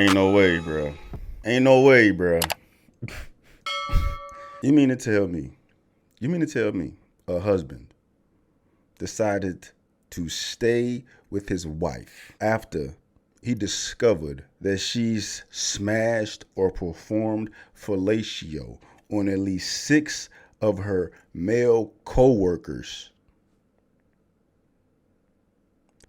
Ain't no way, bro. Ain't no way, bro. You mean to tell me? You mean to tell me a husband decided to stay with his wife after he discovered that she's smashed or performed fellatio on at least 6 of her male co-workers?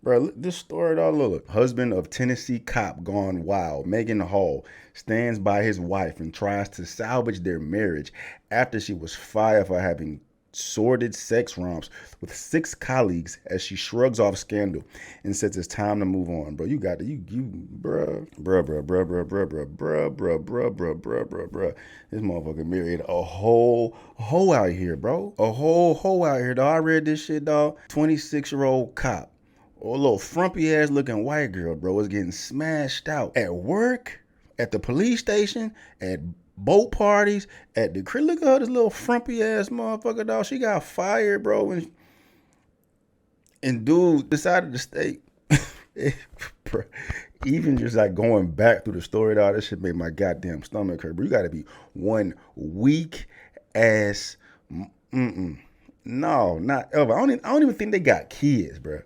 Bro, this story, dog, look. Husband of Tennessee cop gone wild, Megan Hall, stands by his wife and tries to salvage their marriage after she was fired for having sordid sex romps with 6 colleagues as she shrugs off scandal and says it's time to move on. Bro, you got to, bruh. This motherfucker married a whole hoe out here, bro. A whole hoe out here, dog. I read this shit, dog. 26-year-old cop. Or a little frumpy ass looking white girl, bro, is getting smashed out at work, at the police station, at boat parties, at the crib. Look at her, this little frumpy ass motherfucker, dog. She got fired, bro, and dude decided to stay. Even just like going back through the story, dog, this shit made my goddamn stomach hurt. Bro, you got to be one weak ass. No, not ever. I don't even think they got kids, bro.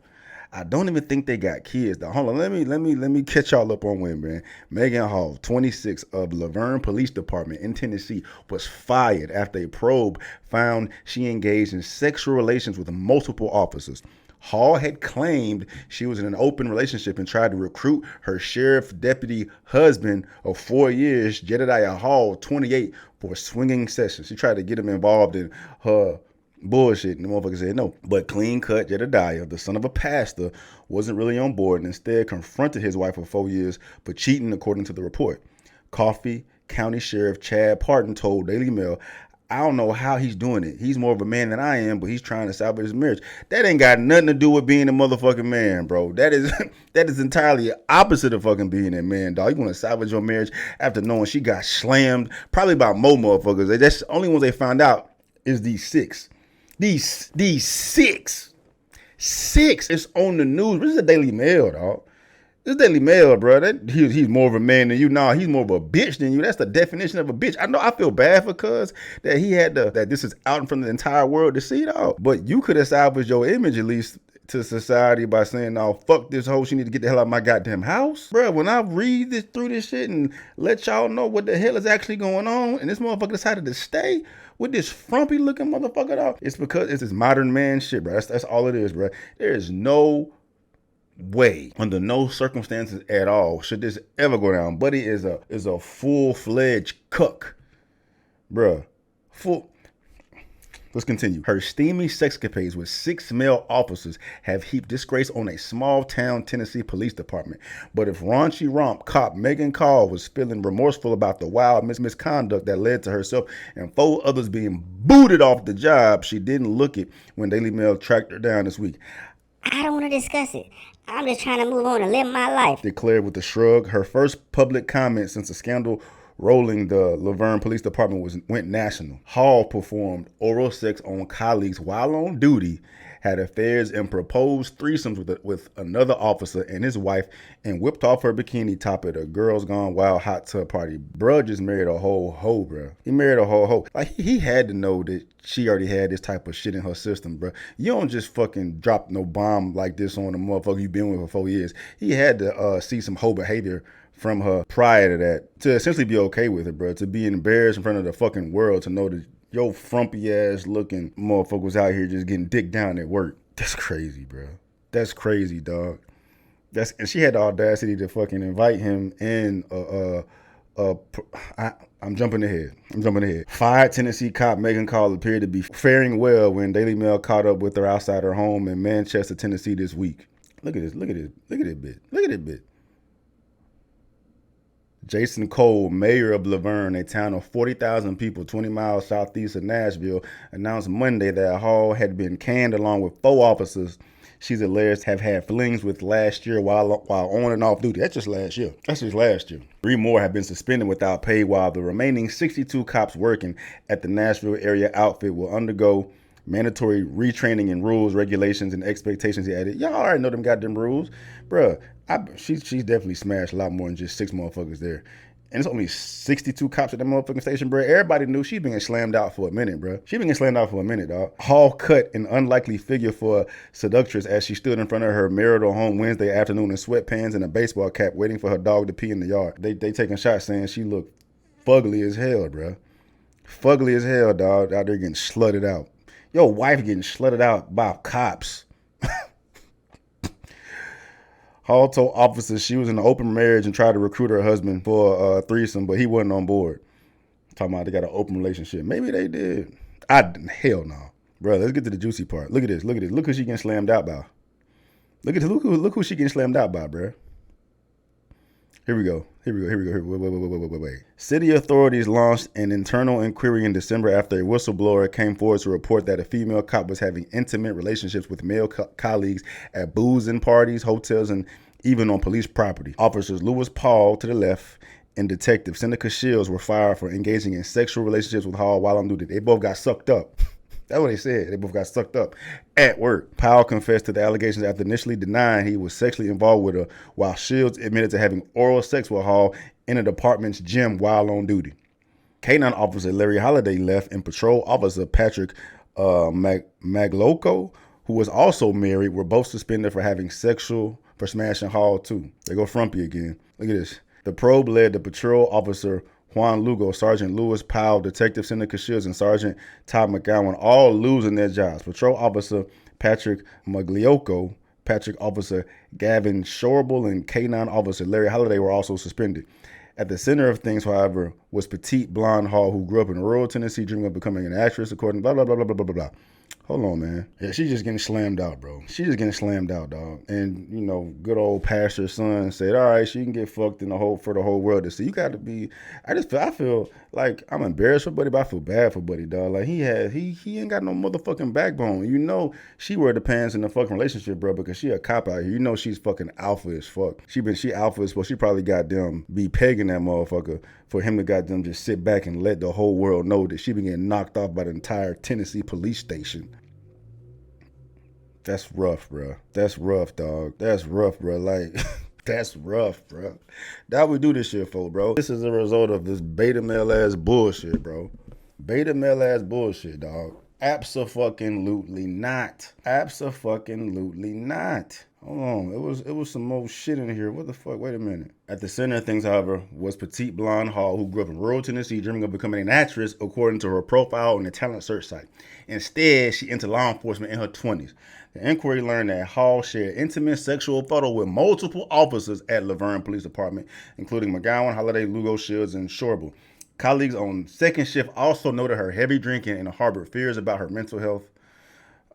I don't even think they got kids. Though. Hold on, let me catch y'all up on when, man. Megan Hall, 26, of Laverne Police Department in Tennessee, was fired after a probe found she engaged in sexual relations with multiple officers. Hall had claimed she was in an open relationship and tried to recruit her sheriff deputy husband of 4 years, Jedediah Hall, 28, for swinging sessions. She tried to get him involved in her bullshit, and the motherfucker said no. But clean cut Jedediah, the son of a pastor, wasn't really on board and instead confronted his wife of 4 years for cheating, according to the report. Coffee County Sheriff Chad Parton told Daily Mail, I don't know how he's doing it. He's more of a man than I am, but he's trying to salvage his marriage. That ain't got nothing to do with being a motherfucking man, bro. That is entirely opposite of fucking being a man, dog. You want to salvage your marriage after knowing she got slammed, probably by more motherfuckers. That's the only ones they found out is these 6. These 6. It's on the news. This is a Daily Mail, dog. This is Daily Mail, bro. He's more of a man than you. Nah, he's more of a bitch than you. That's the definition of a bitch. I know I feel bad for cuz that he had that this is out in front of the entire world to see, dog. But you could have salvaged your image at least to society by saying, "No, fuck this hoe. She need to get the hell out of my goddamn house." Bro, when I read through this shit and let y'all know what the hell is actually going on, and this motherfucker decided to stay with this frumpy looking motherfucker, dog, it's because it's this modern man shit, bro. That's all it is, bro. There is no way, under no circumstances at all, should this ever go down. Buddy is a full-fledged cuck, bro. Let's continue. Her steamy sexcapades with 6 male officers have heaped disgrace on a small-town Tennessee police department. But if raunchy romp cop Megan Call was feeling remorseful about the wild misconduct that led to herself and 4 others being booted off the job, she didn't look it when Daily Mail tracked her down this week. I don't want to discuss it. I'm just trying to move on and live my life, declared with a shrug. Her first public comment since the scandal rolling the Laverne Police Department went national. Hall performed oral sex on colleagues while on duty, had affairs and proposed threesomes with another officer and his wife, and whipped off her bikini top at a Girls Gone Wild hot tub party. Bruh just married a whole hoe, bruh. He married a whole hoe. Like, he had to know that she already had this type of shit in her system, bruh. You don't just fucking drop no bomb like this on a motherfucker you been with for 4 years. He had to see some hoe behavior from her prior to that to essentially be okay with it, bro. To be embarrassed in front of the fucking world, to know that your frumpy ass looking motherfucker was out here just getting dick down at work. That's crazy, bro. That's crazy, dog. And she had the audacity to fucking invite him in. I'm jumping ahead. Fired Tennessee cop Megan Call appeared to be faring well when Daily Mail caught up with her outside her home in Manchester, Tennessee this week. Look at this bit. Jason Cole, mayor of Laverne, a town of 40,000 people 20 miles southeast of Nashville, announced Monday that Hall had been canned along with 4 officers she's alleged have had flings with last year while on and off duty. That's just last year. 3 more have been suspended without pay, while the remaining 62 cops working at the Nashville area outfit will undergo mandatory retraining and rules, regulations, and expectations. He added, y'all already know them goddamn rules, bruh. She's definitely smashed a lot more than just 6 motherfuckers there. And it's only 62 cops at that motherfucking station, bro. Everybody knew she'd been getting slammed out for a minute, bro. She been getting slammed out for a minute, dog. Hall cut an unlikely figure for a seductress as she stood in front of her marital home Wednesday afternoon in sweatpants and a baseball cap, waiting for her dog to pee in the yard. They taking shots saying she looked fugly as hell, bro. Fugly as hell, dog. Out there getting slutted out. Your wife getting slutted out by cops. Hall told officers she was in an open marriage and tried to recruit her husband for a threesome, but he wasn't on board. Talking about they got an open relationship. Maybe they did. Hell no. Bro, let's get to the juicy part. Look at this. Look at this. Look who she getting slammed out by. Look who she getting slammed out by, bro. Here we go. Wait. City authorities launched an internal inquiry in December after a whistleblower came forward to report that a female cop was having intimate relationships with male colleagues at boozing parties, hotels, and even on police property. Officers Lewis Paul to the left and Detective Seneca Shields were fired for engaging in sexual relationships with Hall while on duty. They both got sucked up. That's what they said. They both got sucked up at work. Powell confessed to the allegations after initially denying he was sexually involved with her, while Shields admitted to having oral sex with Hall in a department's gym while on duty. K-9 officer Larry Holliday left, and patrol officer Patrick Maglocco, who was also married, were both suspended for smashing Hall too. They go frumpy again. Look at this. The probe led to patrol officer Juan Lugo, Sergeant Lewis Powell, Detective Seneca Shields, and Sergeant Todd McGowan, all losing their jobs. Patrol Officer Patrick Magliocco, Patrick Officer Gavin Shorble, and K-9 Officer Larry Holliday were also suspended. At the center of things, however, was petite blonde Hall, who grew up in rural Tennessee, dreaming of becoming an actress, according to blah, blah, blah, blah, blah, blah, blah. Hold on, man. Yeah, she's just getting slammed out, bro. She's just getting slammed out, dog. And, you know, good old pastor's son said, all right, she can get fucked for the whole world to see. You got to be, I feel like I'm embarrassed for Buddy, but I feel bad for Buddy, dog. Like, he ain't got no motherfucking backbone. You know, she wear the pants in the fucking relationship, bro, because she a cop out here. You know she's fucking alpha as fuck. She alpha as fuck. She probably got them be pegging that motherfucker for him to goddamn just sit back and let the whole world know that she been getting knocked off by the entire Tennessee police station. That's rough, bro. That's rough, dog. That's rough, bro. Like, that's rough, bro. That we do this shit for, bro. This is a result of this beta male ass bullshit, bro. Beta male ass bullshit, dog. Abso-fucking-lutely not. Abso-fucking-lutely not. Hold on, it was some more shit in here. What the fuck? Wait a minute. At the center of things, however, was petite blonde Hall, who grew up in rural Tennessee, dreaming of becoming an actress, according to her profile on the talent search site. Instead, she entered law enforcement in her 20s. The inquiry learned that Hall shared intimate sexual photo with multiple officers at Laverne Police Department, including McGowan, Holliday, Lugo, Shields, and Shorble. Colleagues on second shift also noted her heavy drinking and harbored fears about her mental health.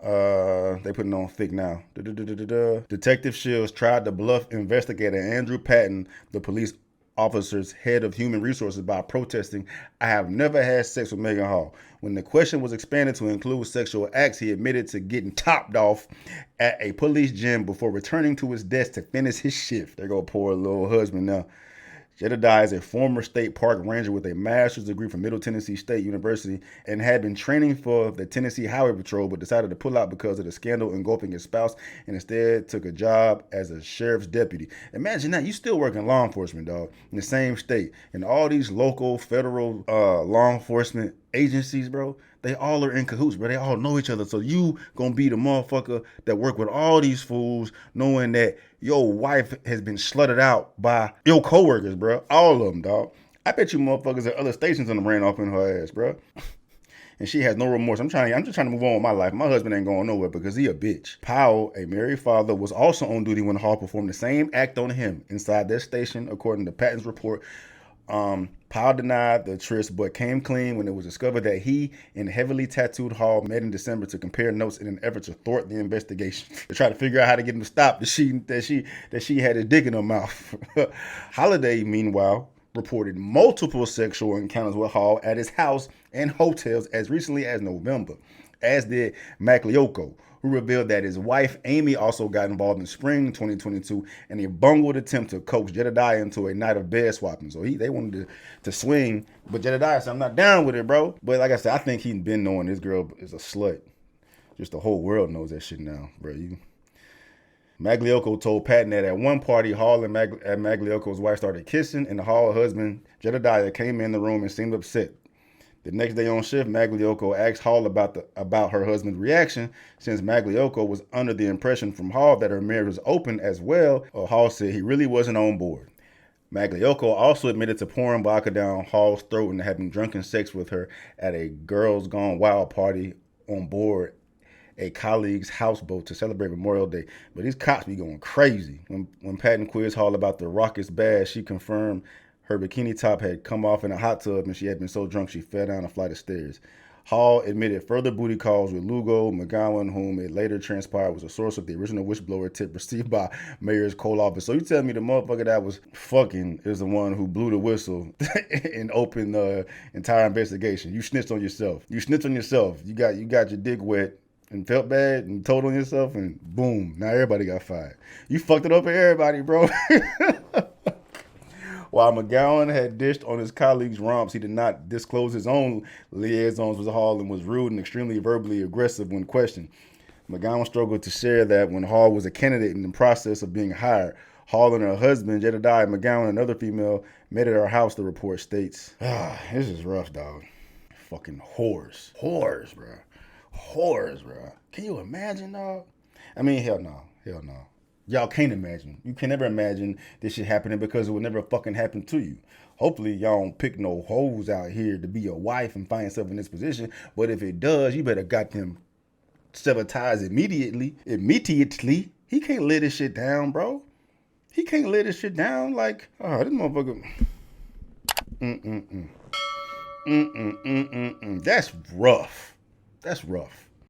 They putting on thick now. Detective Shields tried to bluff investigator Andrew Patton, the police officer's head of human resources, by protesting, "I have never had sex with Megan Hall." When the question was expanded to include sexual acts, he admitted to getting topped off at a police gym before returning to his desk to finish his shift. There go poor little husband now. Jedediah is a former state park ranger with a master's degree from Middle Tennessee State University and had been training for the Tennessee Highway Patrol, but decided to pull out because of the scandal engulfing his spouse and instead took a job as a sheriff's deputy. Imagine that. You still work in law enforcement, dog, in the same state. And all these local, federal law enforcement agencies, bro, they all are in cahoots, bro. They all know each other. So you gonna be the motherfucker that work with all these fools, knowing that your wife has been slutted out by your coworkers, bro. All of them, dog. I bet you motherfuckers at other stations on them ran off in her ass, bro. And she has no remorse. I'm just trying to move on with my life. My husband ain't going nowhere because he a bitch. Powell, a married father, was also on duty when Hall performed the same act on him inside their station, according to Patton's report. Powell denied the tryst, but came clean when it was discovered that he and heavily tattooed Hall met in December to compare notes in an effort to thwart the investigation. They tried to figure out how to get him to stop that she had his dick in her mouth. Holliday, meanwhile, reported multiple sexual encounters with Hall at his house and hotels as recently as November, as did Magliocco, who revealed that his wife, Amy, also got involved in spring 2022 in a bungled attempt to coax Jedediah into a night of bed swapping. So they wanted to swing, but Jedediah said, "I'm not down with it, bro." But like I said, I think he's been knowing this girl is a slut. Just the whole world knows that shit now, bro. Magliocco told Patton that at one party, Hall and Magliocco's wife started kissing, and the Hall husband, Jedediah, came in the room and seemed upset. The next day on shift, Magliocco asked Hall about her husband's reaction, since Magliocco was under the impression from Hall that her marriage was open as well. Hall said he really wasn't on board. Magliocco also admitted to pouring vodka down Hall's throat and having drunken sex with her at a Girls Gone Wild party on board a colleague's houseboat to celebrate Memorial Day. But these cops be going crazy. When Patton quizzed Hall about the raucous bash, she confirmed her bikini top had come off in a hot tub and she had been so drunk she fell down a flight of stairs. Hall admitted further booty calls with Lugo McGowan, whom it later transpired was a source of the original whistleblower tip received by Mayor's coal office. So you tell me the motherfucker that was fucking is the one who blew the whistle and opened the entire investigation. You snitched on yourself. You snitched on yourself. You got your dick wet and felt bad and told on yourself, and boom, now everybody got fired. You fucked it up for everybody, bro. While McGowan had dished on his colleagues' romps, he did not disclose his own liaisons with Hall and was rude and extremely verbally aggressive when questioned. McGowan struggled to share that when Hall was a candidate in the process of being hired. Hall and her husband, Jedediah McGowan, another female, met at her house, the report states. This is rough, dog. Fucking whores. Whores, bro. Whores, bro. Can you imagine, dog? I mean, hell no. Hell no. Y'all can't imagine. You can never imagine this shit happening because it will never fucking happen to you. Hopefully, y'all don't pick no hoes out here to be your wife and find yourself in this position. But if it does, you better goddamn sever ties immediately. Immediately. He can't let this shit down, bro. He can't let this shit down. Like, this motherfucker. That's rough. That's rough.